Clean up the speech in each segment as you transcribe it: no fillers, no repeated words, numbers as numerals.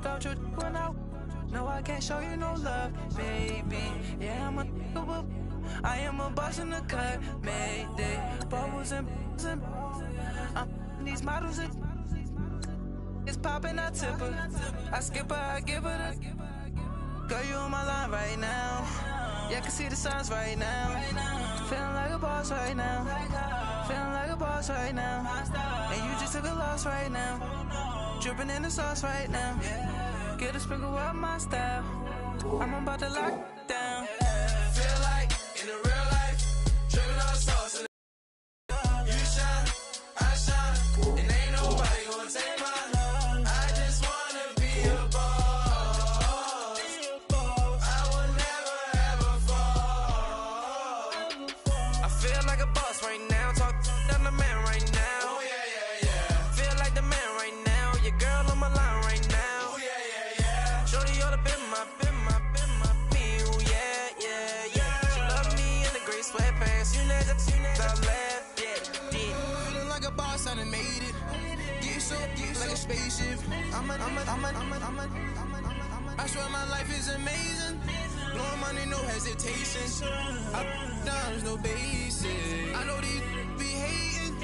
out your when I. No, I can't show you no love, baby. Yeah, I am a boss in the cut, Mayday. Bubbles and I'm these models. It's popping, I tip her. I skip her, I give her the. Girl, you on my line right now. Yeah, I can see the signs right now. Feeling like a boss right now. Feeling like a boss right now. And you just took a loss right now. Dripping in the sauce right now. Get a sprinkle up my style. I'm about to lock down. Feel like in the real life, dripping on sauce. You shine, I shine, and ain't nobody gonna take mine. I just wanna be a boss. I will never ever fall. I feel like a boss right now. Talk to the man right now. Oh yeah, yeah, yeah. Feel like the man right now. Your girl on my line right now. Oh yeah, yeah, yeah. Shorty oughta been my, me. Ooh, yeah, yeah, yeah. She love me in the gray sweatpants. You never, I left, yeah. Feeling like a boss, I done made it. Get so like a spaceship. I swear my life is amazing. Blowing money, no hesitation. Up, downs, no basic. I know these be hating,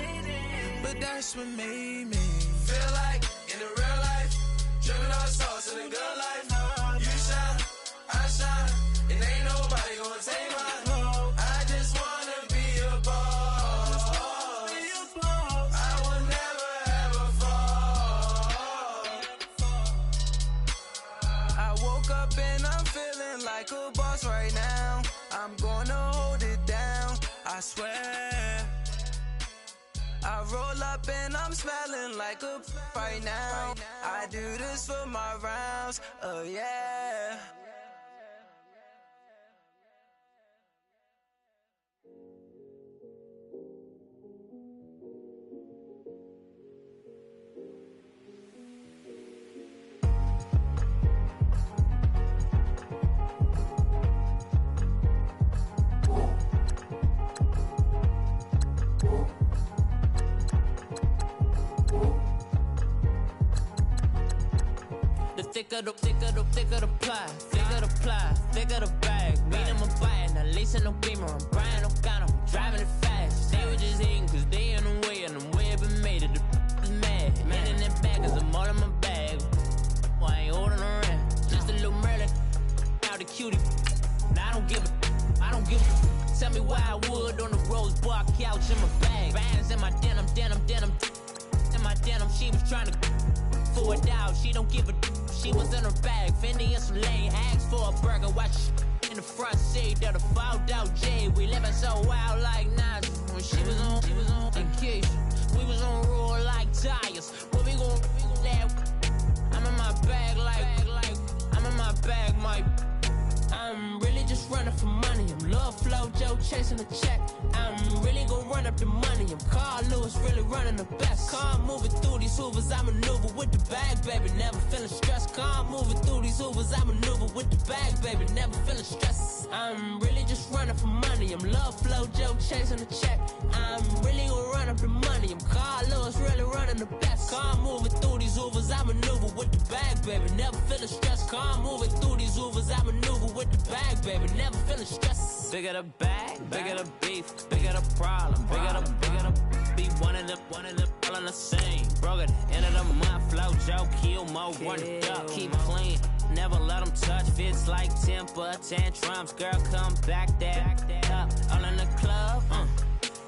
but that's what made me feel like in the real life, dripping on sauce in the good life. You shine, I shine, and ain't nobody gonna take mine. I just wanna be a boss. I will never ever fall. I woke up and I'm feeling like a boss right now. I'm gonna hold it down, I swear. I roll up and I'm smelling like a right now. I do this for my rounds, oh yeah. Thicker the ply, thicker the bag. Meet him a bite, now leasing no beamer. I'm Brian O'Connor, I'm driving it fast. They were just hating cause they in the way, and the way I've been made it, the is mad. Man in that bag, cause I'm all in my bag. Well, I ain't holding around. Just a little Merlin, out the cutie. Now I don't give a. Tell me why I would on the rose bar couch in my bag. Bands in my denim. In my denim, she was trying to for it out. She don't give a. She was in her bag, Fendi and some lane. Asked for a burger, watch in the front seat of the fouled out J. We living so wild like Nas. When she was on vacation, we was on roll like tires. What we gon' that? I'm in my bag like I'm in my bag, Mike. I'm really just running for money. I'm Love Flow Joe chasing the check. I'm really gon' run up the money. I'm Carl Lewis, really running the best. Car moving through these hoovers, I maneuver with the bag, baby. Never feeling stressed. Car moving through these hoovers, I maneuver with the bag, baby. Never feeling stressed. I'm really just running for money. I'm Love Flow Joe chasing the check. I'm really gon' run up the money. I'm Carl Lewis, really running the best. Car moving through these hoovers, I maneuver with the bag, baby. Never feeling stressed. Car moving through these hoovers, I maneuver with the bag, baby. Never feeling stressed. Bigger the bag, bigger the beef, bigger the problem, bigger the be one of the all in the same. Broke at the end of the month, flow Joe, kill mo, run it up, keep clean, never let them touch. Fits like temper tantrums, girl, come back that up, all in the club,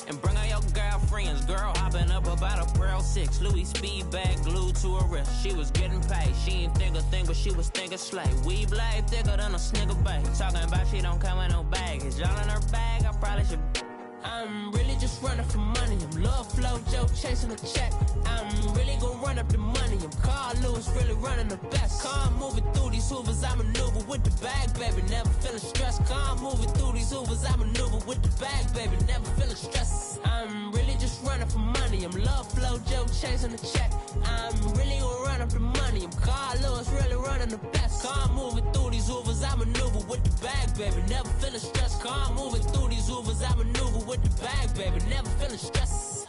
and bring all your girlfriends. Girl hopping up about a Pearl 6 Louis speed bag glued to her wrist. She was getting paid, she ain't think a thing, but she was thinking slay. We blade thicker than a snicker bag. Talking about she don't come with no baggage. Y'all in her bag, I probably should. I'm really just running for money. I'm Love Flow Joe chasing a check. I'm really gon' run up the money. I'm Carl Lewis, really running the best. Car moving through these hoovers, I maneuver with the bag, baby. Never feeling stressed. Car moving through these hoovers, I maneuver with the bag, baby. Never feeling stressed. I'm really just running for money. I'm Love Flow Joe chasing a check. I'm really gon' run up the money. I'm Carl Lewis, really running the best. Car moving through these hoovers, I maneuver with the bag, baby. Never feeling stressed. Car moving through these hoovers, I maneuver with the bag, baby. Never feeling stressed.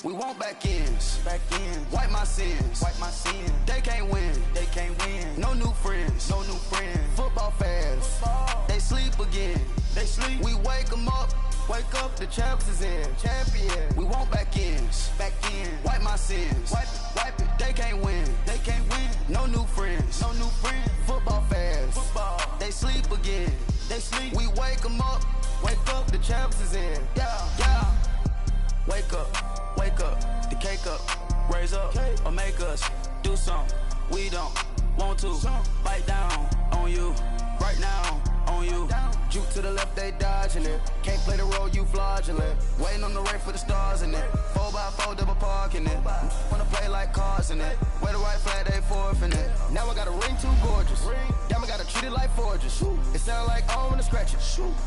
We want back ends. Wipe my sins. They can't win. No new friends. Football fans. They sleep again. We wake them up. Wake up, the champs is in. Champion. We want back ends. Wipe my sins. Wipe it. They can't win. No new friends. Football fans. They sleep again. We wake them up. Wake up, the champs is in. Yeah. Wake up, the cake up, raise up, or make us do something we don't want to. Bite down on you, right now on you. Juke to the left, they dodging it. Can't play the role, you fraudulent. Waiting on the rain for the stars in it. 4x4 double parking it. Wanna play like cars in it. Wear the right flag, they forfeit it. Now I got a ring too gorgeous. Damn, I gotta treat it like forges. It sound like I wanna scratch it.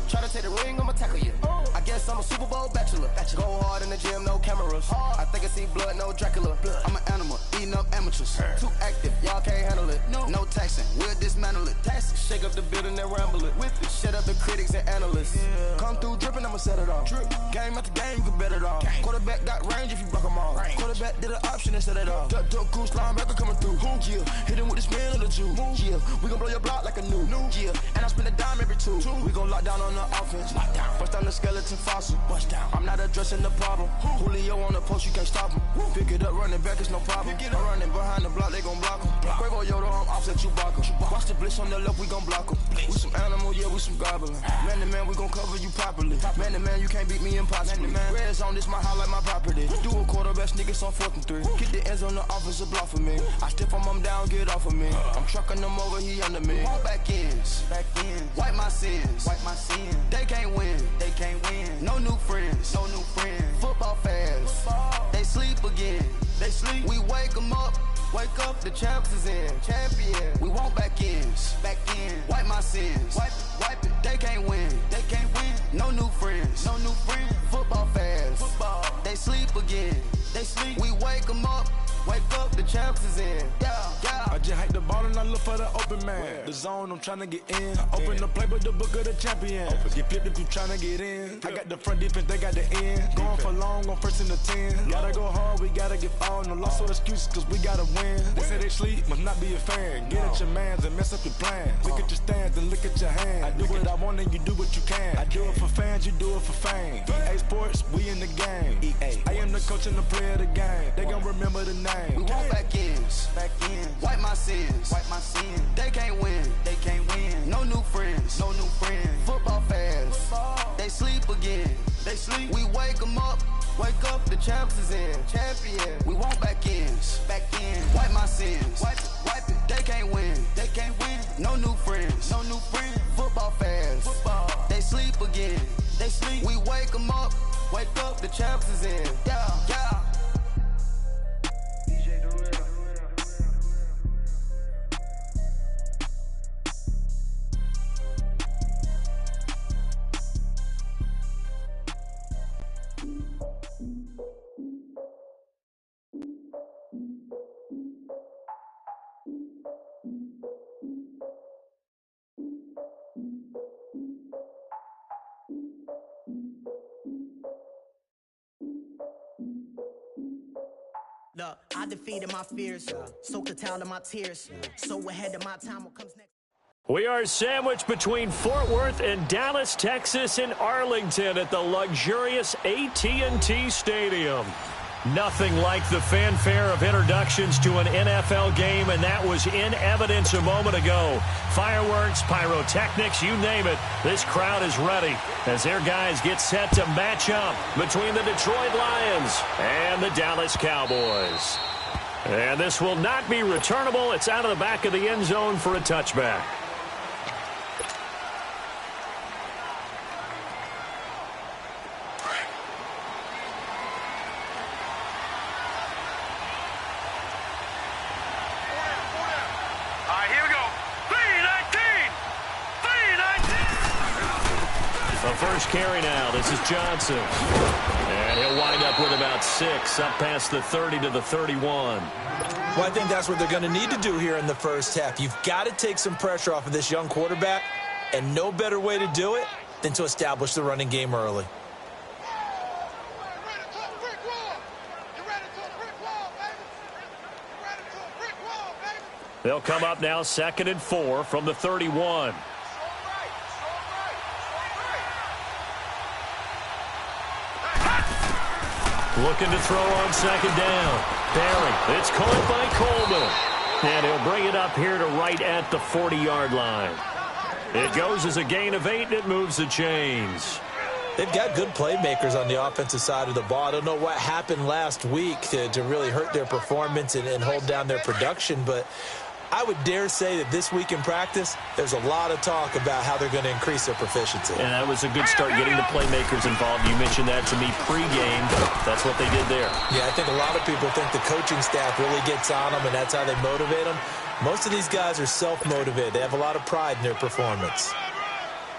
Try to take the ring, I'ma tackle you. I guess I'm a Super Bowl bachelor. Go hard in the gym, no cameras. I think I see blood, no Dracula. I'm an animal, eating up amateurs. Too active, y'all can't handle it. No taxing, we'll dismantle it. Shake up the building and ramble it. Whip it, shut up the critics and analysts. Come through dripping, I'ma set it off. Game after game, you can bet it off. Quarterback got range if you block them all. Quarterback did an option and set it off. Duck goose linebacker coming through. Yeah, hit him with the spin of the Jew. Yeah, we gon' blow your block like a new. Yeah, and I spend a dime every two. We gon' lock down on the offense. Bust down the skeleton fossil. I'm not addressing the problem. Julio on the post, you can't stop him. Pick it up, running back, it's no problem. I'm running behind the block, they gon' block him. Quavo Yoda, I'm offset Chewbacca. Watch the blitz on the left, we gon' block him. We some animal, yeah, we some goblin. Man to man, we gon' cover you properly. Man to man, you can't beat me impossibly. Red zone, this my highlight, my property. Do a quarterback sneakers on 4th and 3. Get the ends on the offensive block for me. I step on them down, get off of me. I'm trucking them over, he under me. Walk back ends. Wipe my sins. They can't win. No new friends. Football fans. They sleep again. We wake them up. Wake up, the champs is in. Champion. We want back ends. Wipe my sins. Wipe it. They can't win. No new friends. Football fans. They sleep again. We wake them up. Wake up, the champs is in. Yeah. I just hike the ball and I look for the open man. The zone, I'm tryna get in. Open the playbook, the book of the champion. Get flipped if you tryna get in. I got the front defense, they got the end. Going for long, on 1st and 10. Gotta go hard, we gotta give all. No loss or excuses, cause we gotta win. They say they sleep, must not be a fan. Get at your mans and mess up your plans. Look at your stands and look at your hands. I do what I want and you do what you can. I do it for fans, you do it for fame. EA Sports, we in the game. I am the coach and the player of the game. They gon' remember the name. We want back ends. Wipe my sins. They can't win. No new friends. Football fans. They sleep again. We wake them up. Wake up, the champs is in. Champion. We want back ends. Wipe my sins. Wipe it. They can't win. No new friends. Football fans. They sleep again. We wake them up. Wake up, the champs is in. Yeah. Look, I defeated my fears, soaked the towel in my tears, so ahead of my time, what comes next? We are sandwiched between Fort Worth and Dallas, Texas, and Arlington at the luxurious AT&T Stadium. Nothing like the fanfare of introductions to an NFL game, and that was in evidence a moment ago. Fireworks, pyrotechnics, you name it. This crowd is ready as their guys get set to match up between the Detroit Lions and the Dallas Cowboys. And this will not be returnable. It's out of the back of the end zone for a touchback. Carry now. This is Johnson. And he'll wind up with about 6, up past the 30 to the 31. Well, I think that's what they're going to need to do here in the first half. You've got to take some pressure off of this young quarterback, and no better way to do it than to establish the running game early. They'll come up now 2nd and 4 from the 31. Looking to throw on 2nd down. Barry, it's caught by Coleman. And he'll bring it up here to right at the 40-yard line. It goes as a gain of 8, and it moves the chains. They've got good playmakers on the offensive side of the ball. I don't know what happened last week to really hurt their performance and hold down their production, but I would dare say that this week in practice, there's a lot of talk about how they're going to increase their proficiency. And that was a good start getting the playmakers involved. You mentioned that to me pregame. That's what they did there. Yeah, I think a lot of people think the coaching staff really gets on them, and that's how they motivate them. Most of these guys are self-motivated. They have a lot of pride in their performance.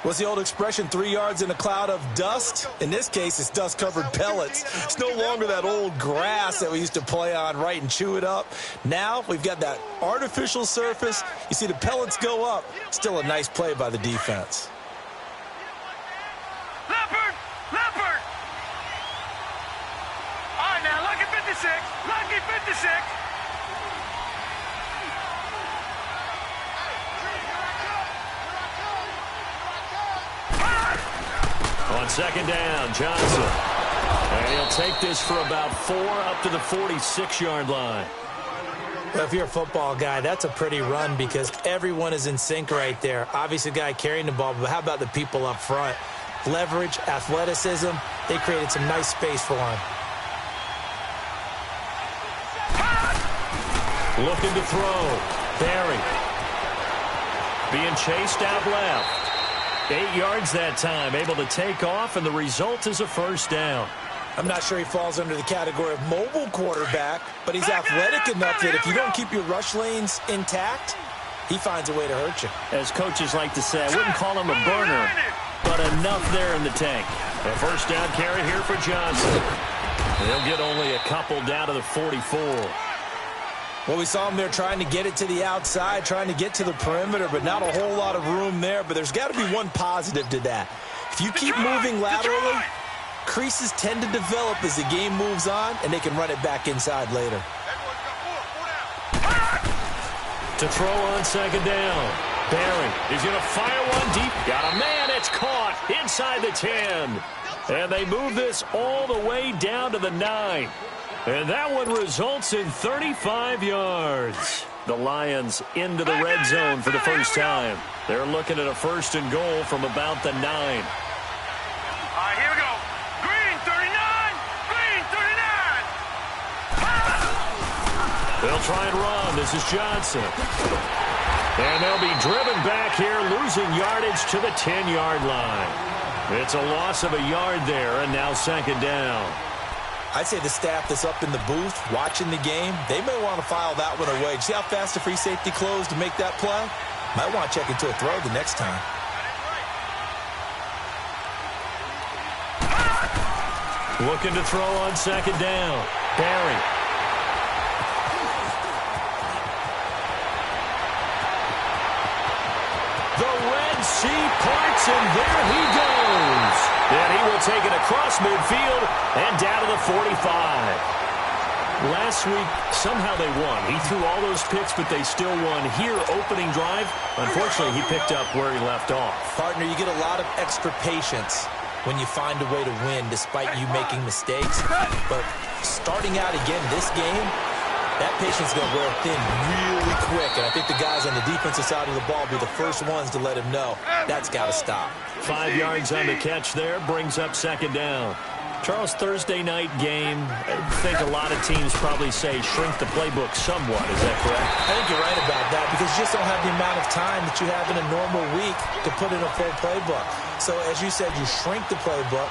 What's the old expression, 3 yards in a cloud of dust? In this case, it's dust-covered pellets. It's no longer that old grass that we used to play on, right, and chew it up. Now we've got that artificial surface. You see the pellets go up. Still a nice play by the defense. Leopard! Leopard! All right, now, lucky 56. Lucky 56. On 2nd down, Johnson. And he'll take this for about 4 up to the 46-yard line. Well, if you're a football guy, that's a pretty run because everyone is in sync right there. Obviously, the guy carrying the ball, but how about the people up front? Leverage, athleticism, they created some nice space for him. Looking to throw. Barry. Being chased out left. 8 yards that time, able to take off, and the result is a first down. I'm not sure he falls under the category of mobile quarterback, but he's athletic enough that if you don't keep your rush lanes intact, he finds a way to hurt you. As coaches like to say, I wouldn't call him a burner, but enough there in the tank. A first down carry here for Johnson. They'll get only a couple down to the 44. Well, we saw him there trying to get it to the outside, trying to get to the perimeter, but not a whole lot of room there. But there's got to be one positive to that. If you keep moving laterally, creases tend to develop as the game moves on, and they can run it back inside later. To throw on 2nd down. Barry is going to fire one deep. Got a man. It's caught inside the 10. And they move this all the way down to the 9. And that one results in 35 yards. The Lions into the red zone for the first time. They're looking at a 1st and goal from about the 9. All right, here we go. Green 39. Green 39. They'll try and run. This is Johnson. And they'll be driven back here, losing yardage to the 10-yard line. It's a loss of a yard there, and now 2nd down. I'd say the staff that's up in the booth watching the game, they may want to file that one away. See how fast the free safety closed to make that play? Might want to check into a throw the next time. Looking to throw on 2nd down. Barry. The Red Sea parts, and there he goes. And he will take it across midfield and down to the 45. Last week, somehow they won. He threw all those picks, but they still won. Here, opening drive, unfortunately, he picked up where he left off. Partner, you get a lot of extra patience when you find a way to win despite you making mistakes. But starting out again this game, that patience is going to wear thin really quick. And I think the guys on the defensive side of the ball will be the first ones to let him know that's got to stop. 5 yards on the catch there, brings up 2nd down. Charles, Thursday night game, I think a lot of teams probably say shrink the playbook somewhat. Is that correct? I think you're right about that because you just don't have the amount of time that you have in a normal week to put in a full playbook. So as you said, you shrink the playbook,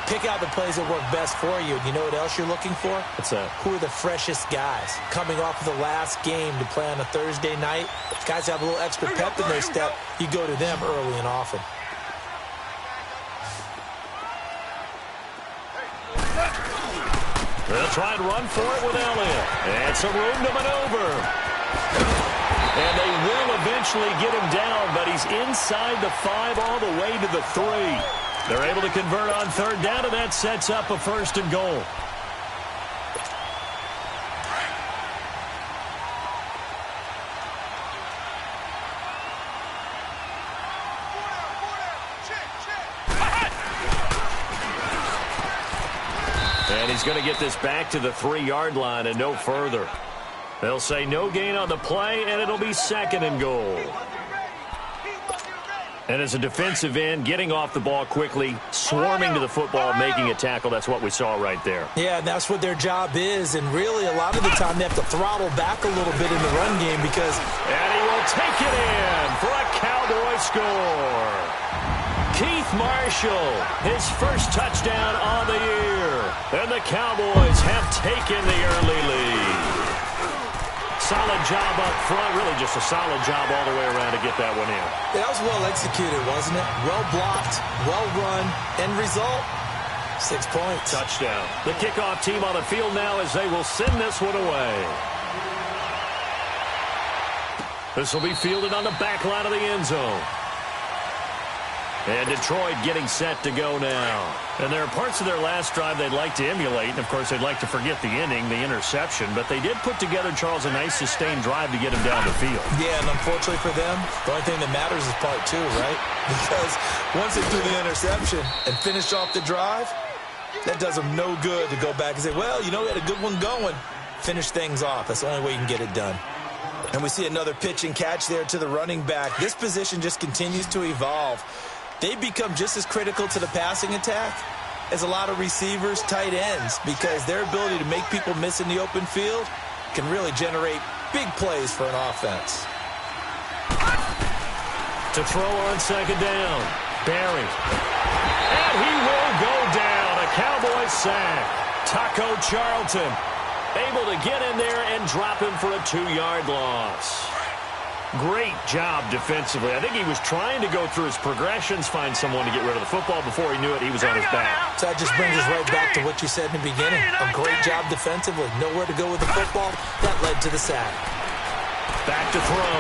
pick out the plays that work best for you. You know what else you're looking for? What's that? Who are the freshest guys? Coming off of the last game to play on a Thursday night, guys have a little extra pep in their step. You go to them early and often. They'll try and run for it with Elliott. And some room to maneuver. And they will eventually get him down, but he's inside the 5 all the way to the 3. They're able to convert on 3rd down, and that sets up a 1st and goal. And he's going to get this back to the 3-yard line and no further. They'll say no gain on the play, and it'll be 2nd and goal. And as a defensive end, getting off the ball quickly, swarming to the football, making a tackle, that's what we saw right there. Yeah, and that's what their job is. And really, a lot of the time, they have to throttle back a little bit in the run game because... And he will take it in for a Cowboy score. Keith Marshall, his first touchdown on the year. And the Cowboys have taken the early lead. Solid job up front, really just a solid job all the way around to get that one in. That was well executed, wasn't it? Well blocked, well run, end result, 6 points. Touchdown. The kickoff team on the field now as they will send this one away. This will be fielded on the back line of the end zone. And Detroit getting set to go now. And there are parts of their last drive they'd like to emulate. And, of course, they'd like to forget the inning, the interception. But they did put together, Charles, a nice sustained drive to get him down the field. Yeah, and unfortunately for them, the only thing that matters is part 2, right? Because once they threw the interception and finished off the drive, that does them no good to go back and say, well, you know, we had a good one going. Finish things off. That's the only way you can get it done. And we see another pitch and catch there to the running back. This position just continues to evolve. They become just as critical to the passing attack as a lot of receivers, tight ends, because their ability to make people miss in the open field can really generate big plays for an offense. To throw on 2nd down, Barry. And he will go down. A Cowboys sack. Taco Charlton able to get in there and drop him for a 2-yard loss. Great job defensively. I think he was trying to go through his progressions, find someone to get rid of the football. Before he knew it, he was on his back. So that just brings us right back to what you said in the beginning. A great job defensively. Nowhere to go with the football. That led to the sack. Back to throw.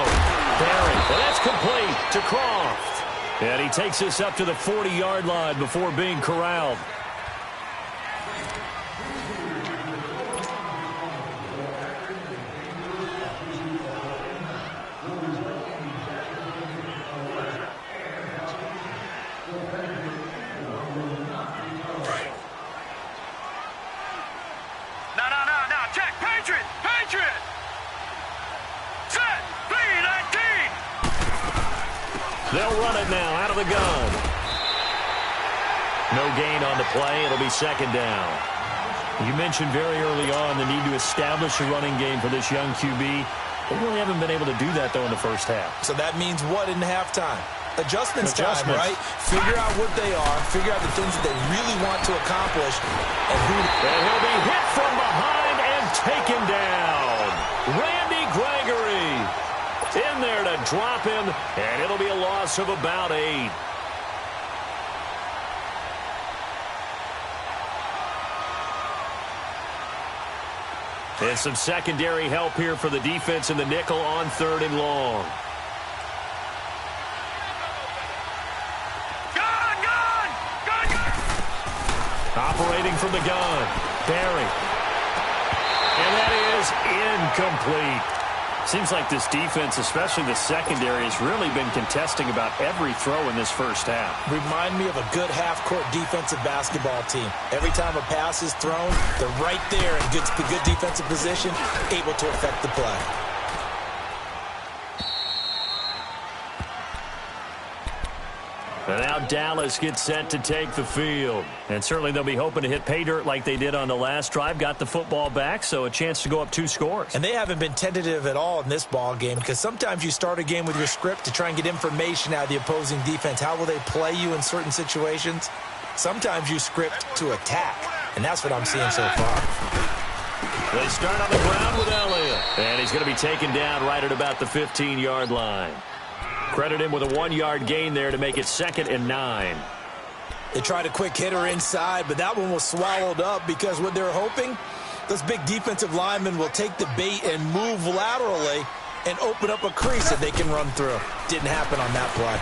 Barry. Well, that's complete to Croft. And he takes this up to the 40-yard line before being corralled. They'll run it now out of the gun. No gain on the play. It'll be 2nd down. You mentioned very early on the need to establish a running game for this young QB. They really haven't been able to do that, though, in the first half. So that means what in halftime? Adjustments time, right? Figure out what they are. Figure out the things that they really want to accomplish. And he'll be hit from behind and taken down. Randy Gregory in there to drop him, and it'll be a loss of about 8. And some secondary help here for the defense in the nickel on 3rd and long. Operating from the gun, Barry. And that is incomplete. Seems like this defense, especially the secondary, has really been contesting about every throw in this first half. Remind me of a good half-court defensive basketball team. Every time a pass is thrown, they're right there in good defensive position, able to affect the play. And now Dallas gets set to take the field. And certainly they'll be hoping to hit pay dirt like they did on the last drive. Got the football back, so a chance to go up 2 scores. And they haven't been tentative at all in this ball game, because sometimes you start a game with your script to try and get information out of the opposing defense. How will they play you in certain situations? Sometimes you script to attack, and that's what I'm seeing so far. They start on the ground with Elliott. And he's going to be taken down right at about the 15-yard line. Credit him with a 1-yard gain there to make it 2nd and 9. They tried a quick hitter inside, but that one was swallowed up because what they're hoping, those big defensive linemen will take the bait and move laterally and open up a crease that they can run through. Didn't happen on that play.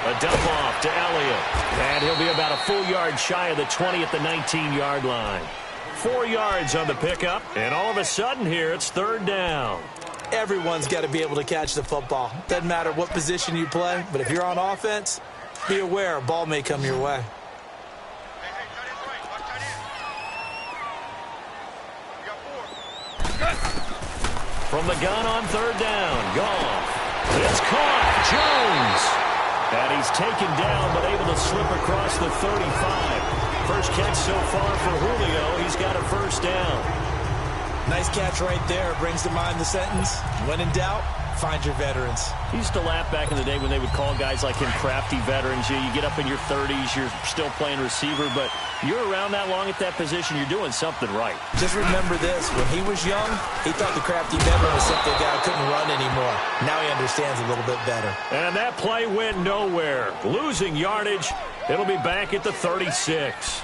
A dump off to Elliott. And he'll be about a full yard shy of the 20 at the 19-yard line. 4 yards on the pickup, and all of a sudden here it's 3rd down. Everyone's got to be able to catch the football. Doesn't matter what position you play, but if you're on offense, be aware a ball may come your way. From the gun on third down. Goff. It's caught. Jones. And he's taken down, but able to slip across the 35. First catch so far for Julio. He's got a first down. Nice catch right there. Brings to mind the sentence, when in doubt, find your veterans. He used to laugh back in the day when they would call guys like him crafty veterans. You get up in your 30s, you're still playing receiver, but you're around that long at that position, you're doing something right. Just remember this. When he was young, he thought the crafty veteran was simply a guy who couldn't run anymore. Now he understands a little bit better. And that play went nowhere. Losing yardage. It'll be back at the 36.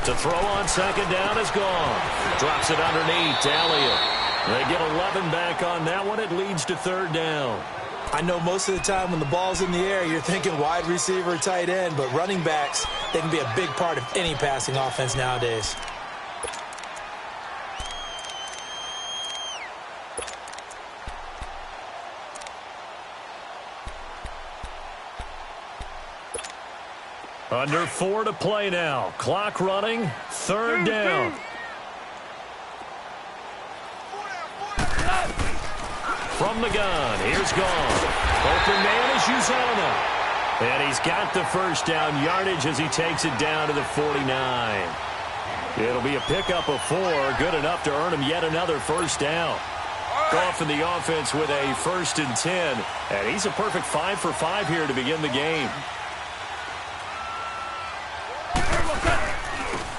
To throw on second down is gone. Drops it underneath. Elliott. They get 11 back on that one. It leads to third down. I know most of the time when the ball's in the air, you're thinking wide receiver, tight end, but running backs, they can be a big part of any passing offense nowadays. Under 4 to play now. Clock running. Third down. From the gun. Here's Goff. Open man is Uzana. And he's got the first down yardage as he takes it down to the 49. It'll be a pickup of 4. Good enough to earn him yet another first down. Goff in the offense with a 1st and 10. And he's a perfect 5 for 5 here to begin the game.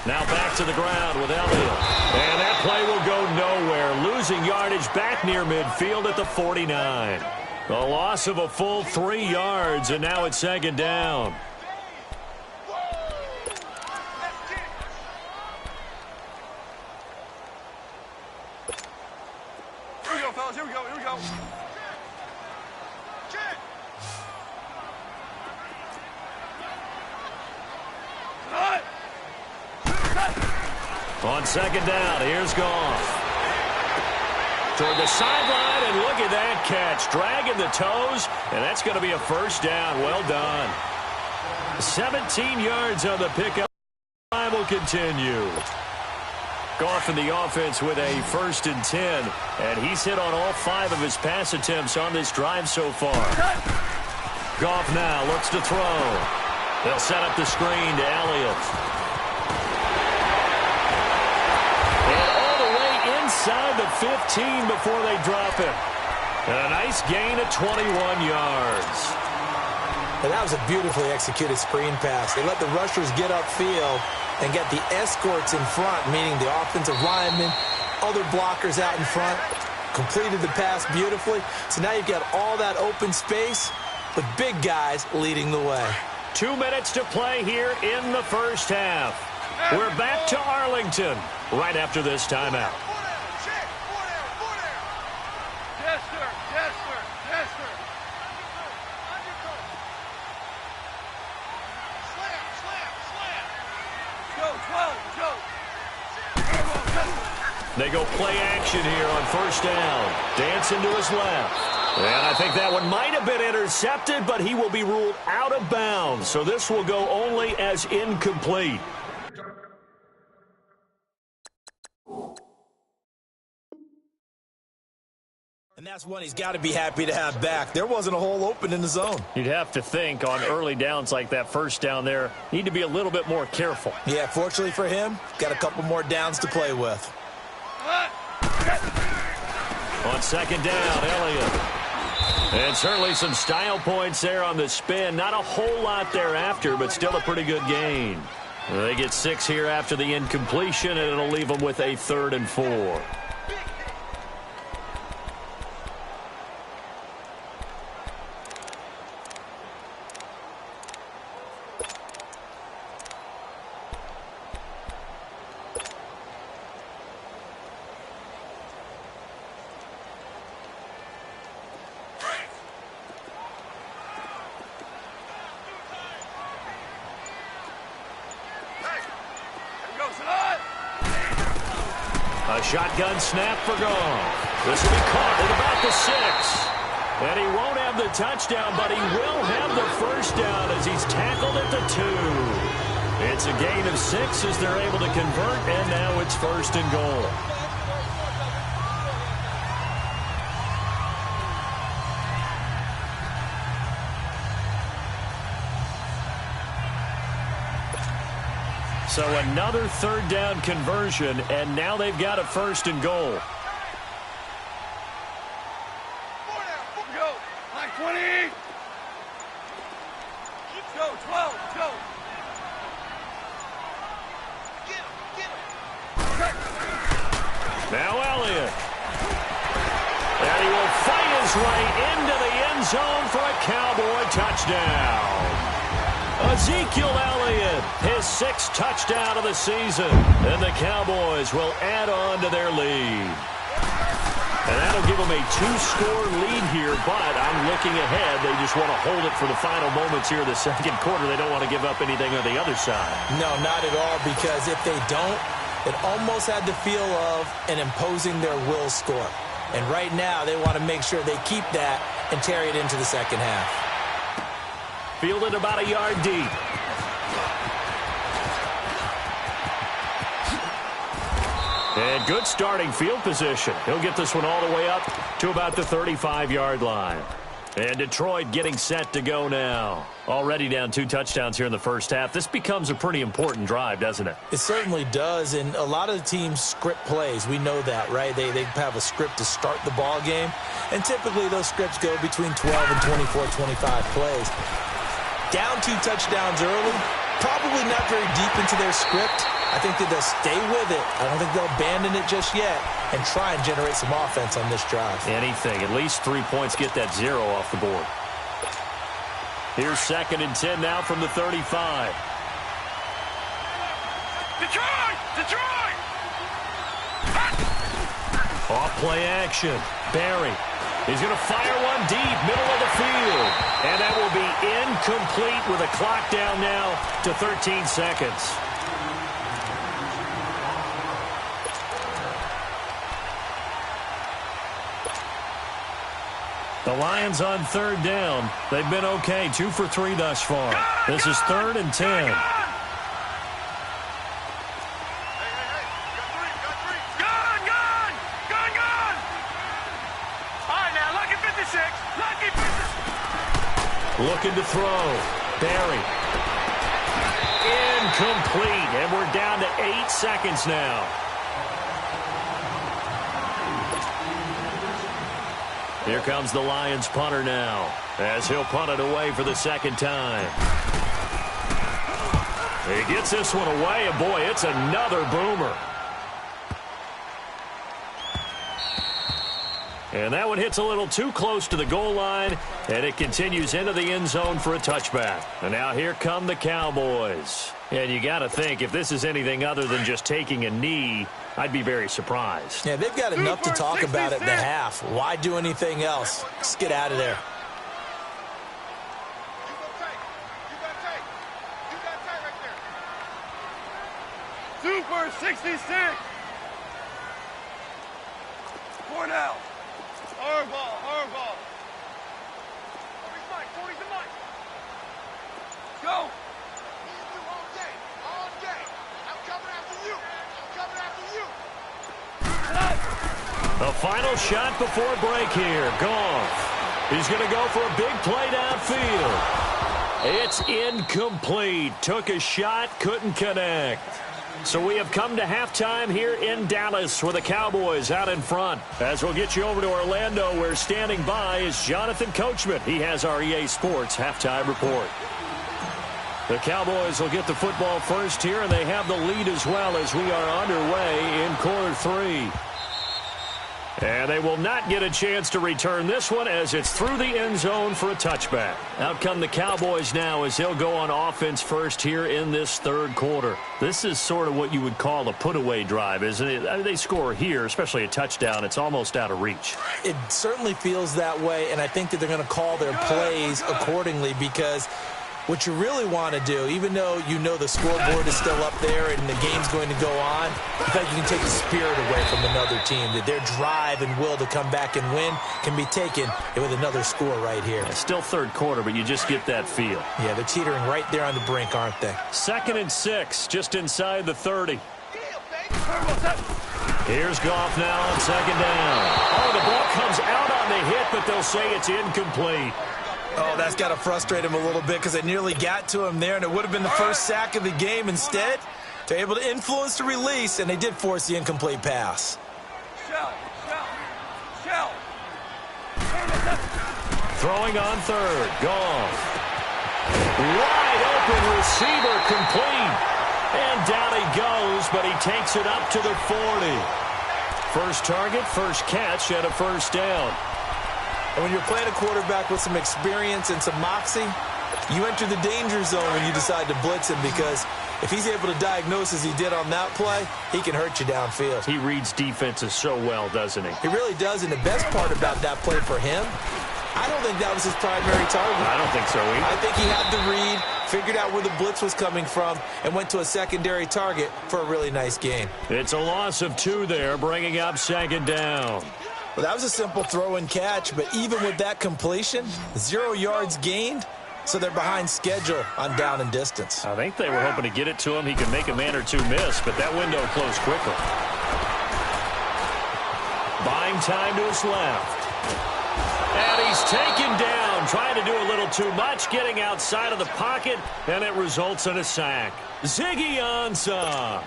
Now back to the ground with Elliott. And that play will go nowhere. Losing yardage back near midfield at the 49. A loss of a full 3 yards, and now it's second down. Here we go, fellas. Here we go. Here we go. On second down, here's Goff. Toward the sideline, and look at that catch. Dragging the toes, and that's going to be a first down. Well done. 17 yards on the pickup. Time will continue. Goff in the offense with a 1st and 10, and he's hit on all 5 of his pass attempts on this drive so far. Goff now looks to throw. They'll set up the screen to Elliott. Inside the 15 before they drop it. A nice gain of 21 yards. And that was a beautifully executed screen pass. They let the rushers get upfield and get the escorts in front, meaning the offensive linemen, other blockers out in front. Completed the pass beautifully. So now you've got all that open space with big guys leading the way. 2 minutes to play here in the first half. We're back to Arlington right after this timeout. They go play action here on first down. Dancing to his left. And I think that one might have been intercepted, but he will be ruled out of bounds. So this will go only as incomplete. And that's one he's got to be happy to have back. There wasn't a hole open in the zone. You'd have to think on early downs like that first down there, need to be a little bit more careful. Yeah, fortunately for him, got a couple more downs to play with. On second down, Elliott. And certainly some style points there on the spin. Not a whole lot thereafter, but still a pretty good gain. They get 6 here after the incompletion, and it'll leave them with a 3rd and 4. A shotgun snap for Goff. This will be caught at about the 6. And he won't have the touchdown, but he will have the first down as he's tackled at the 2. It's a gain of 6 as they're able to convert, and now it's 1st and goal. So another 3rd down conversion, and now they've got a 1st and goal. Go. Like 20. Go, 12. Go. Get him. Now Elliott. And he will fight his way into the end zone for a Cowboy touchdown. Ezekiel Elliott, his 6th touchdown of the season. And the Cowboys will add on to their lead. And that'll give them a 2-score lead here, but I'm looking ahead. They just want to hold it for the final moments here of the 2nd quarter. They don't want to give up anything on the other side. No, not at all, because if they don't, it almost had the feel of an imposing their will score. And right now, they want to make sure they keep that and carry it into the 2nd half. Fielded about a yard deep. And good starting field position. He'll get this one all the way up to about the 35-yard line. And Detroit getting set to go now. Already down 2 touchdowns here in the first half. This becomes a pretty important drive, doesn't it? It certainly does, and a lot of the teams script plays. We know that, right? They have a script to start the ball game, and typically those scripts go between 12 and 24, 25 plays. Down 2 touchdowns early, probably not very deep into their script. I think that they'll stay with it. I don't think they'll abandon it just yet and try and generate some offense on this drive. Anything. At least 3 points, get that 0 off the board. Here's 2nd and 10 now from the 35. Detroit! Detroit! Off play action. Barry. He's going to fire one deep, middle of the field. And that will be incomplete with a clock down now to 13 seconds. The Lions on 3rd down. They've been okay, 2 for 3 thus far. This is 3rd and 10. Looking to throw. Barry. Incomplete. And we're down to 8 seconds now. Here comes the Lions punter now, as he'll punt it away for the 2nd time. He gets this one away, and boy, it's another boomer. And that one hits a little too close to the goal line, and it continues into the end zone for a touchback. And now here come the Cowboys. And you got to think, if this is anything other than just taking a knee, I'd be very surprised. Yeah, they've got enough to talk about it in the half. Why do anything else? Just get out of there. Super 66. Cornell. Hardball, hardball. 40's Mike, 40's the Mike. Go. All day, all day. I'm coming after you. I'm coming after you. The final shot before break here. Goff. He's going to go for a big play downfield. It's incomplete. Took a shot, couldn't connect. So we have come to halftime here in Dallas with the Cowboys out in front. As we'll get you over to Orlando, where standing by is Jonathan Coachman. He has our EA Sports halftime report. The Cowboys will get the football first here, and they have the lead as well as we are underway in quarter 3. And they will not get a chance to return this one as it's through the end zone for a touchback. Out come the Cowboys now as they'll go on offense first here in this 3rd quarter. This is sort of what you would call a put-away drive, isn't it? I mean, they score here, especially a touchdown. It's almost out of reach. It certainly feels that way, and I think that they're going to call their plays accordingly because What you really want to do, even though you know the scoreboard is still up there and the game's going to go on, I think you can take the spirit away from another team, that their drive and will to come back and win can be taken with another score right here. Yeah, still third quarter, but you just get that feel. Yeah, they're teetering right there on the brink, aren't they? 2nd and 6, just inside the 30. Here's Goff now on 2nd down. Oh, the ball comes out on the hit, but they'll say it's incomplete. Oh, that's got to frustrate him a little bit because they nearly got to him there, and it would have been the first sack of the game. Instead, they're able to influence the release, and they did force the incomplete pass. Throwing on 3rd, Goff. Wide open receiver, complete. And down he goes, but he takes it up to the 40. First target, first catch, and a first down. And when you're playing a quarterback with some experience and some moxie, you enter the danger zone when you decide to blitz him, because if he's able to diagnose as he did on that play, he can hurt you downfield. He reads defenses so well, doesn't he? He really does, and the best part about that play for him, I don't think that was his primary target. I don't think so either. I think he had the read, figured out where the blitz was coming from, and went to a secondary target for a really nice gain. It's a loss of 2 there, bringing up 2nd down. Well, that was a simple throw and catch, but even with that completion, 0 yards gained, so they're behind schedule on down and distance. I think they were hoping to get it to him. He could make a man or two miss, but that window closed quickly. Buying time to his left. And he's taken down, trying to do a little too much, getting outside of the pocket, and it results in a sack. Ziggy Ansah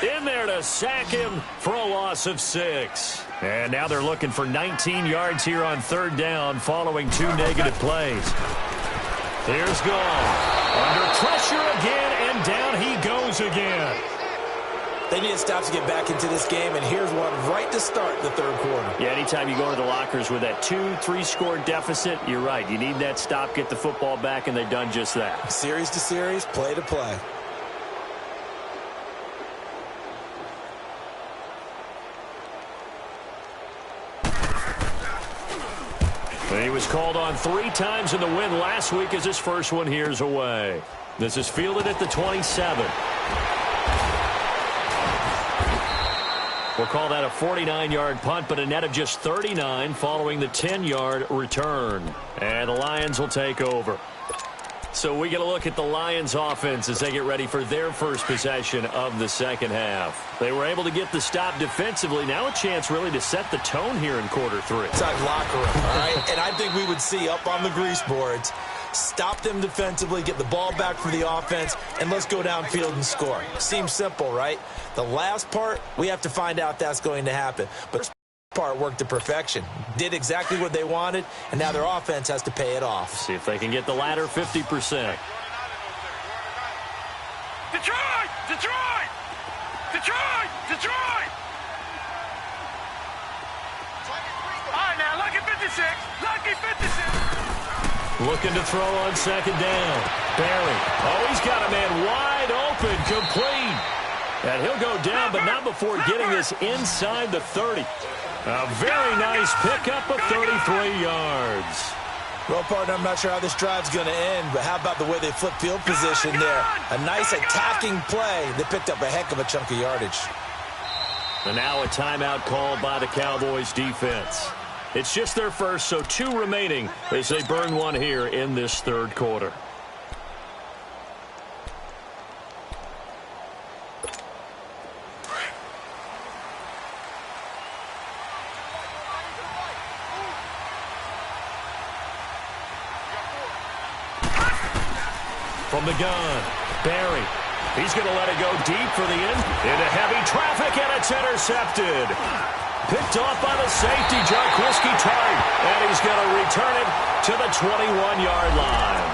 in there to sack him for a loss of 6. And now they're looking for 19 yards here on 3rd down following 2 negative plays. Here's Goff. Under pressure again, and down he goes again. They need to stop to get back into this game, and here's one right to start the 3rd quarter. Yeah, anytime you go to the lockers with that 2-3 score deficit, you're right. You need that stop, get the football back, and they've done just that. Series to series, play to play. He was called on 3 times in the win last week as his first one here's away. This is fielded at the 27. We'll call that a 49-yard punt, but a net of just 39 following the 10-yard return. And the Lions will take over. So we get a look at the Lions offense as they get ready for their first possession of the 2nd half. They were able to get the stop defensively. Now a chance really to set the tone here in quarter 3. Inside locker room, all right? And I think we would see up on the grease boards, stop them defensively, get the ball back for the offense, and let's go downfield and score. Seems simple, right? The last part, we have to find out that's going to happen. But this part worked to perfection. Did exactly what they wanted, and now their offense has to pay it off. See if they can get the latter 50%. Detroit! Detroit! Detroit! Detroit! All right, now, lucky 56. Lucky 56. Looking to throw on 2nd down. Barry. Oh, he's got a man wide open, complete. And he'll go down, but not before getting this inside the 30. A very nice pickup of 33 yards. Well, partner, I'm not sure how this drive's going to end, but how about the way they flip field position there? A nice attacking play. They picked up a heck of a chunk of yardage. And now a timeout called by the Cowboys defense. It's just their first, so 2 remaining as they burn one here in this 3rd quarter. From the gun, Barry. He's going to let it go deep for the end. Into heavy traffic, and it's intercepted. Picked off by the safety, Jarquiski Tart. And he's going to return it to the 21-yard line.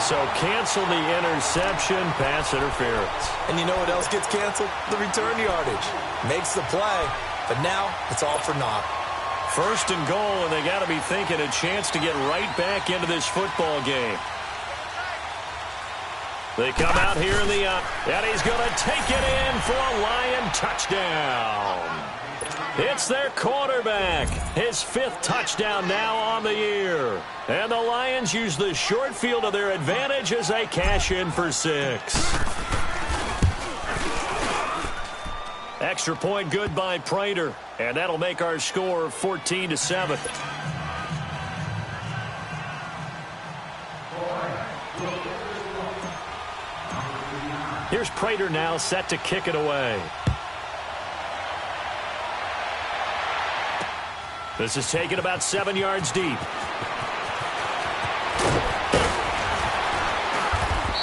So cancel the interception, pass interference. And you know what else gets canceled? The return yardage. Makes the play, but now it's all for naught. 1st and goal, and they got to be thinking a chance to get right back into this football game. They come out here in the and he's going to take it in for a Lion touchdown. It's their quarterback. His 5th touchdown now on the year. And the Lions use the short field to their advantage as they cash in for 6. Extra point good by Prater. And that'll make our score 14-7. Here's Prater now set to kick it away. This is taken about 7 yards deep.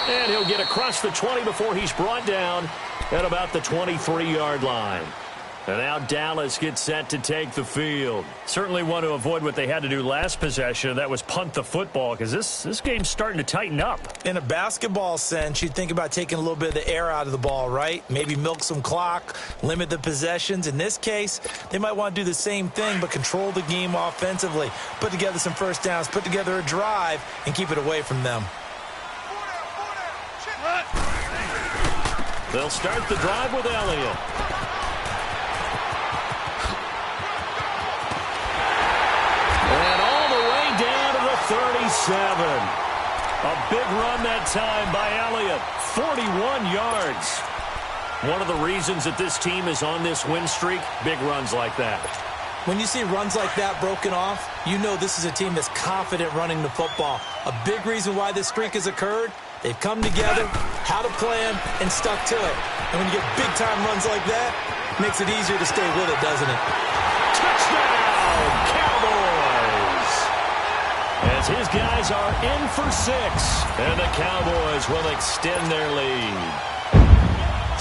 And he'll get across the 20 before he's brought down at about the 23-yard line. And now Dallas gets set to take the field. Certainly want to avoid what they had to do last possession. That was punt the football, because this game's starting to tighten up. In a basketball sense, you'd think about taking a little bit of the air out of the ball, right? Maybe milk some clock, limit the possessions. In this case, they might want to do the same thing, but control the game offensively. Put together some first downs, put together a drive, and keep it away from them. They'll start the drive with Elliott. And all the way down to the 37. A big run that time by Elliott. 41 yards. One of the reasons that this team is on this win streak, big runs like that. When you see runs like that broken off, you know this is a team that's confident running the football. A big reason why this streak has occurred, they've come together, had a plan, and stuck to it. And when you get big-time runs like that, it makes it easier to stay with it, doesn't it? Touchdown, Cowboys! As his guys are in for 6, and the Cowboys will extend their lead.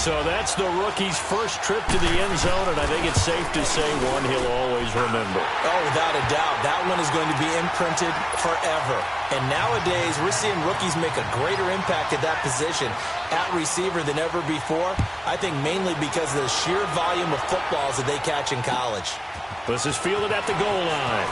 So that's the rookie's first trip to the end zone, and I think it's safe to say one he'll always remember. Oh, without a doubt. That one is going to be imprinted forever. And nowadays, we're seeing rookies make a greater impact at that position at receiver than ever before. I think mainly because of the sheer volume of footballs that they catch in college. This is fielded at the goal line.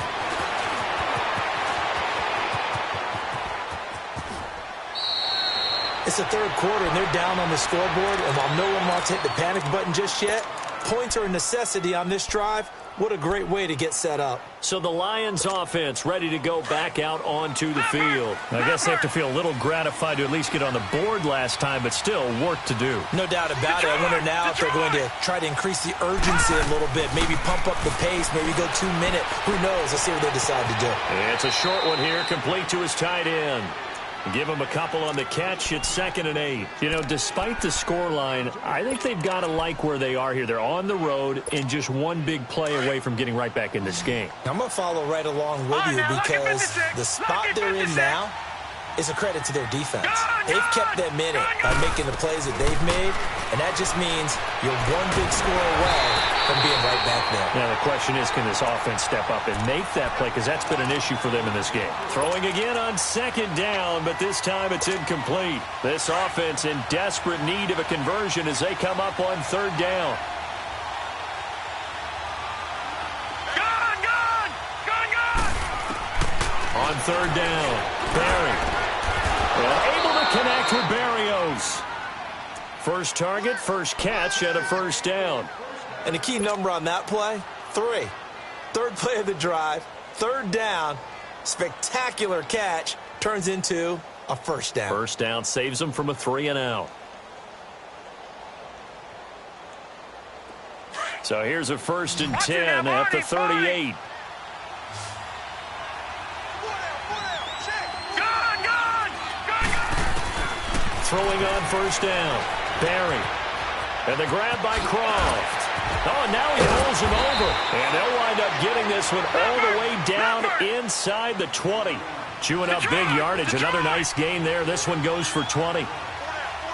It's the third quarter, and they're down on the scoreboard. And while no one wants to hit the panic button just yet, points are a necessity on this drive. What a great way to get set up. So the Lions offense ready to go back out onto the field. I guess they have to feel a little gratified to at least get on the board last time, but still work to do. No doubt about it. I wonder now if they're going to try to increase the urgency a little bit, maybe pump up the pace, maybe go 2 minute. Who knows? Let's see what they decide to do. It's a short one here, complete to his tight end. Give him a couple on the catch. It's 2nd and 8. You know, despite the scoreline, I think they've got to like where they are here. They're on the road and just one big play away from getting right back in this game. I'm going to follow right along with you because the spot they're in now is a credit to their defense. They've kept them in it by making the plays that they've made, and that just means you're one big score away from being right back there. Now, the question is, can this offense step up and make that play? Because that's been an issue for them in this game. Throwing again on 2nd down, but this time it's incomplete. This offense in desperate need of a conversion as they come up on 3rd down. Gone! On 3rd down, Barry. Able to connect with Barrios. First target, first catch, and a 1st down. And the key number on that play, 3. 3rd play of the drive, 3rd down, spectacular catch, turns into a 1st down. 1st down saves them from a 3 and out. So here's a 1st and 10 at the 38. Throwing on 1st down. Barry. And the grab by Croft. Oh, and now he pulls him over. And they'll wind up getting this one all the way down inside the 20. Chewing up big yardage. Another nice gain there. This one goes for 20.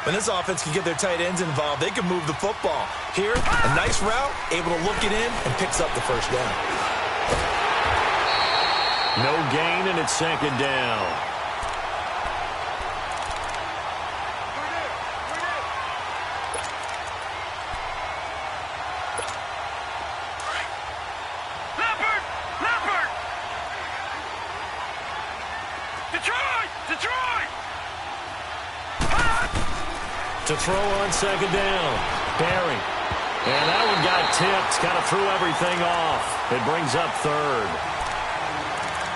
When this offense can get their tight ends involved, they can move the football. Here, a nice route, able to look it in, and picks up the 1st down. No gain, and it's 2nd down. To throw on 2nd down. Barry. And that one got tipped, kind of threw everything off. It brings up third.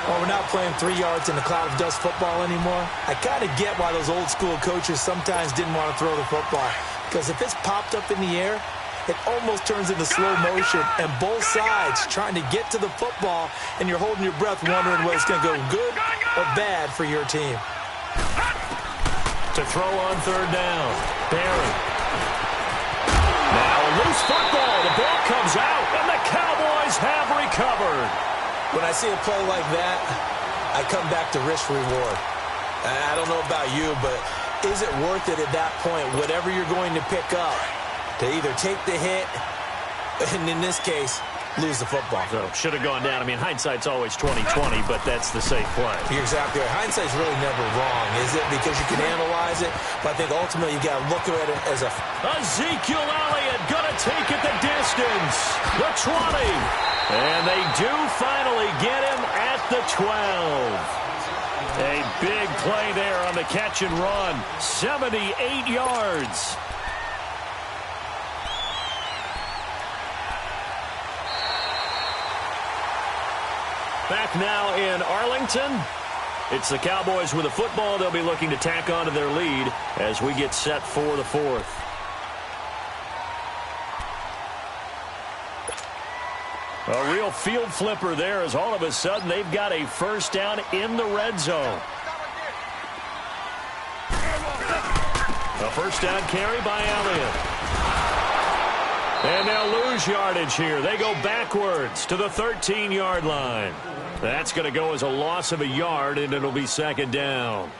Well, we're not playing 3 yards in the cloud of dust football anymore. I kind of get why those old school coaches sometimes didn't want to throw the football. Because if it's popped up in the air, it almost turns into slow motion. And both sides trying to get to the football, and you're holding your breath wondering whether it's going to go good or bad for your team. To throw on third down, Barry. Now a loose football. The ball comes out, and the Cowboys have recovered. When I see a play like that, I come back to risk reward. I don't know about you, but is it worth it at that point, whatever you're going to pick up, to either take the hit, and in this case, lose the football? So should have gone down. I mean, hindsight's always 20/20, but that's the safe play. You're exactly right. Hindsight's really never wrong, is it? Because you can analyze it, but I think ultimately you got to look at it as a... Ezekiel Elliott gonna take it the distance. The 20. And they do finally get him at the 12. A big play there on the catch and run. 78 yards. Back now in Arlington. It's the Cowboys with the football. They'll be looking to tack on to their lead as we get set for the fourth. A real field flipper there as all of a sudden they've got a first down in the red zone. A first down carry by Elliott. And they'll lose yardage here. They go backwards to the 13-yard line. That's going to go as a loss of a yard, and it'll be second down.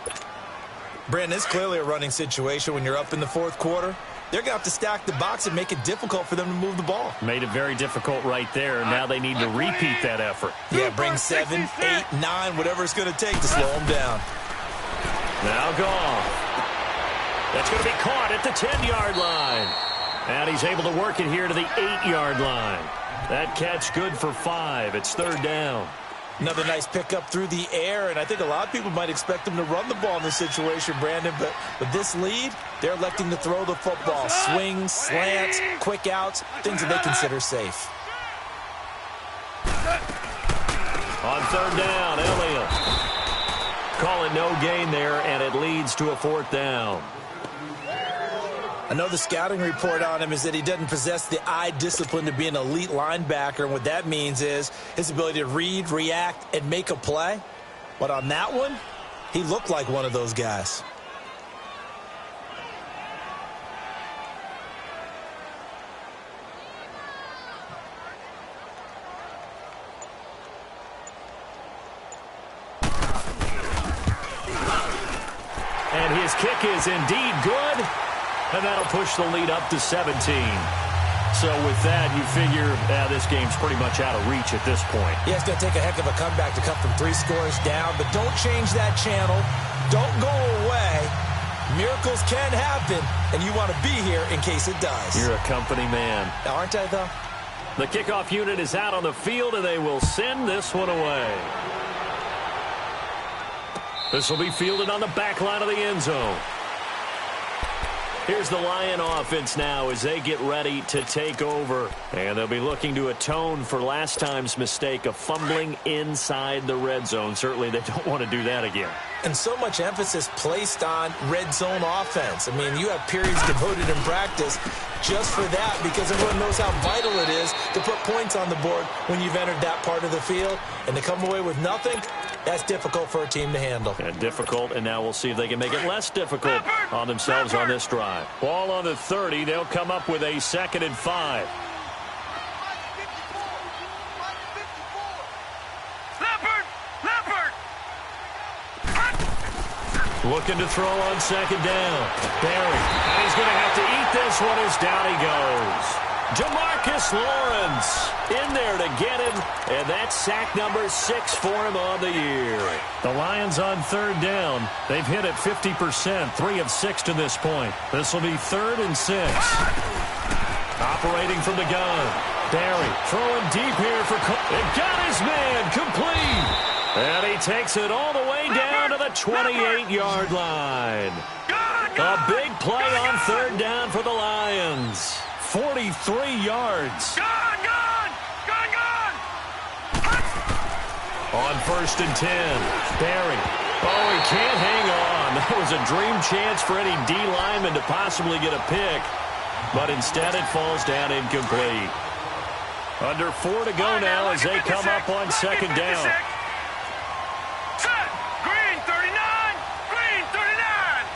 Brandon, it's clearly a running situation when you're up in the fourth quarter. They're going to have to stack the box and make it difficult for them to move the ball. Made it very difficult right there. Now they need to repeat that effort. Yeah, bring 7, 8, 9, whatever it's going to take to slow them down. Now gone. That's going to be caught at the 10-yard line. And he's able to work it here to the 8-yard line. That catch good for 5. It's third down. Another nice pickup through the air, and I think a lot of people might expect them to run the ball in this situation, Brandon, but with this lead, they're electing to throw the football. Swings, slants, quick outs, things that they consider safe. On third down, Elliott. Calling no gain there, and it leads to a fourth down. I know the scouting report on him is that he doesn't possess the eye discipline to be an elite linebacker, and what that means is his ability to read, react, and make a play. But on that one, he looked like one of those guys. And his kick is indeed good. And that'll push the lead up to 17. So with that, you figure this game's pretty much out of reach at this point. Yeah, it's going to take a heck of a comeback to come from 3 scores down. But don't change that channel. Don't go away. Miracles can happen, and you want to be here in case it does. You're a company man. Aren't I, though? The kickoff unit is out on the field, and they will send this one away. This will be fielded on the back line of the end zone. Here's the Lion offense now as they get ready to take over. And they'll be looking to atone for last time's mistake of fumbling inside the red zone. Certainly they don't want to do that again. And so much emphasis placed on red zone offense. I mean, you have periods devoted in practice just for that because everyone knows how vital it is to put points on the board when you've entered that part of the field. And to come away with nothing, that's difficult for a team to handle. And difficult, and now we'll see if they can make it less difficult on themselves on this drive. Ball on the 30. They'll come up with a 2nd and 5. Looking to throw on 2nd down. Barry. And he's going to have to eat this one as down he goes. Jamarcus Lawrence in there to get him, and that's sack number 6 for him on the year. The Lions on third down. They've hit it 50%, 3 of 6 to this point. This will be 3rd and 6. Operating from the gun. Barry throwing deep here for and got his man complete. And he takes it all the way down to the 28-yard line. A big play on third down for the Lions. 43 yards. Gone, gone, gone, gone. On 1st and 10, Barry. Oh, he can't hang on. That was a dream chance for any D lineman to possibly get a pick, but instead it falls down incomplete. Under 4 to go now as they come up on 2nd down. Set. Green 39. Green 39.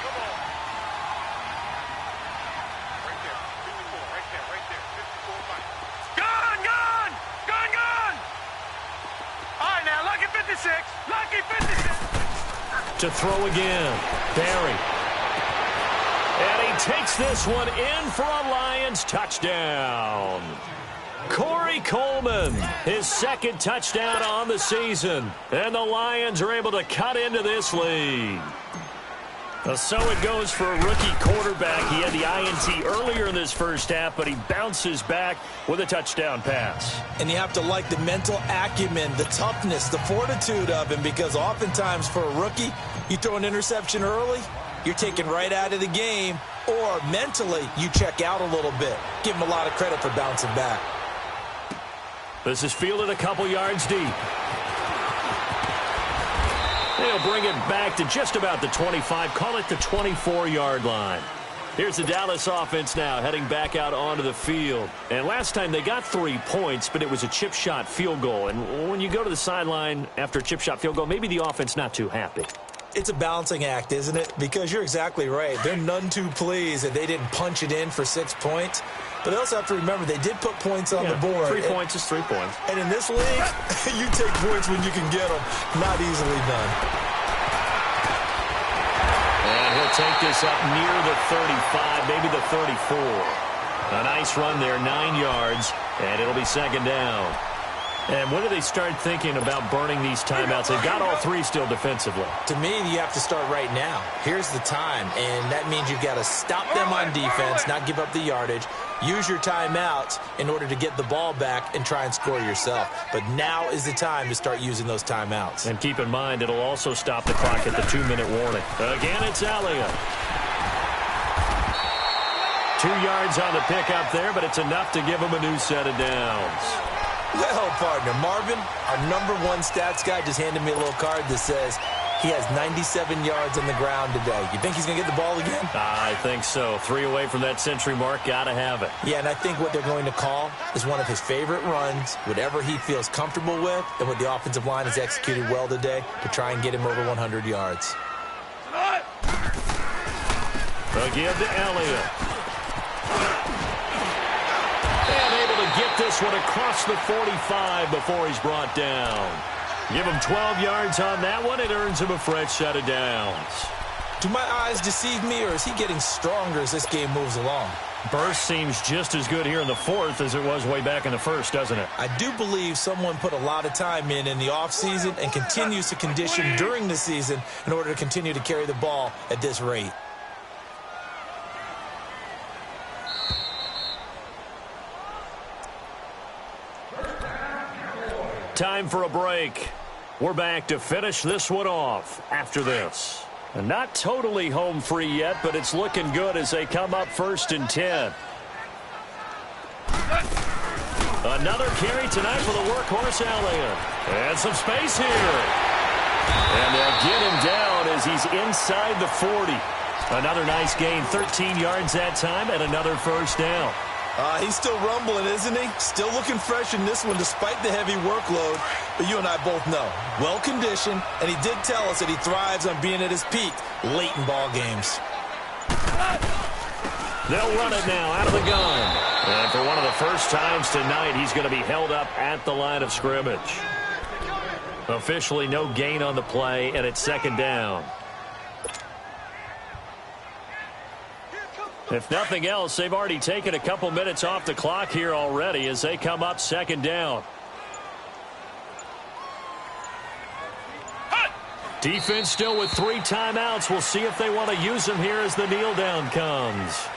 Come on. Right there. 54. Right there. Right there. 54 fight. Gone, gone. Gone, gone. All right, now, lucky 56. Lucky 56. To throw again. Barry. And he takes this one in for a Lions touchdown. Corey Coleman, his 2nd touchdown on the season. And the Lions are able to cut into this lead. So it goes for a rookie quarterback. He had the INT earlier in this first half, but he bounces back with a touchdown pass. And you have to like the mental acumen, the toughness, the fortitude of him, because oftentimes for a rookie, you throw an interception early, you're taken right out of the game, or mentally you check out a little bit. Give him a lot of credit for bouncing back. This is fielded a couple yards deep. They'll bring it back to just about the 25, call it the 24-yard line. Here's the Dallas offense now heading back out onto the field. And last time they got 3 points, but it was a chip shot field goal. And when you go to the sideline after a chip shot field goal, maybe the offense not too happy. It's a balancing act, isn't it? Because you're exactly right. They're none too pleased that they didn't punch it in for 6 points. But they also have to remember they did put points on the board. 3 points is 3 points. And in this league, you take points when you can get them. Not easily done. And he'll take this up near the 35, maybe the 34. A nice run there, 9 yards, and it'll be 2nd down. And when do they start thinking about burning these timeouts? They've got all 3 still defensively. To me, you have to start right now. Here's the time, and that means you've got to stop them on defense, not give up the yardage. Use your timeouts in order to get the ball back and try and score yourself. But now is the time to start using those timeouts. And keep in mind, it'll also stop the clock at the 2-minute warning. Again, it's Elliott. 2 yards on the pickup there, but it's enough to give him a new set of downs. Well, partner, Marvin, our #1 stats guy just handed me a little card that says he has 97 yards on the ground today. You think he's going to get the ball again? I think so. 3 away from that century mark. Got to have it. Yeah, and I think what they're going to call is one of his favorite runs, whatever he feels comfortable with, and what the offensive line has executed well today to try and get him over 100 yards. Again to Elliott. And able to get this one across the 45 before he's brought down. Give him 12 yards on that one. It earns him a fresh set of downs. Do my eyes deceive me, or is he getting stronger as this game moves along? Burst seems just as good here in the 4th as it was way back in the 1st, doesn't it? I do believe someone put a lot of time in the offseason and continues to condition during the season in order to continue to carry the ball at this rate. Time for a break. We're back to finish this one off after this. And not totally home free yet, but it's looking good as they come up 1st and 10. Another carry tonight for the workhorse Elliott. And some space here. And they'll get him down as he's inside the 40. Another nice gain, 13 yards that time, and another 1st down. He's still rumbling, isn't he? Still looking fresh in this one despite the heavy workload. But you and I both know, well-conditioned, and he did tell us that he thrives on being at his peak late in ball games. They'll run it now out of the gun. And for one of the first times tonight, he's going to be held up at the line of scrimmage. Officially no gain on the play, and it's 2nd down. If nothing else, they've already taken a couple minutes off the clock here already as they come up 2nd down. Defense still with 3 timeouts. We'll see if they want to use them here as the kneel down comes.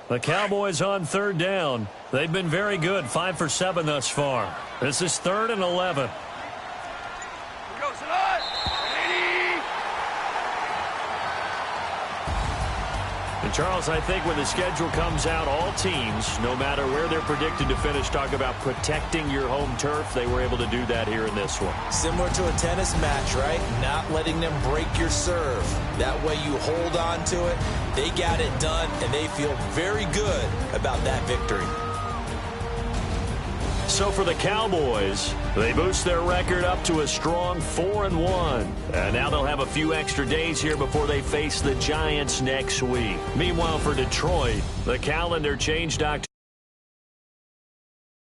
The Cowboys on third down. They've been very good, 5 for 7 thus far. This is 3rd and 11. Go, Salad! And Charles, I think when the schedule comes out, all teams, no matter where they're predicted to finish, talk about protecting your home turf. They were able to do that here in this one. Similar to a tennis match, right? Not letting them break your serve. That way you hold on to it. They got it done, and they feel very good about that victory. So for the Cowboys, they boost their record up to a strong 4-1. And now they'll have a few extra days here before they face the Giants next week. Meanwhile, for Detroit, the calendar changed October.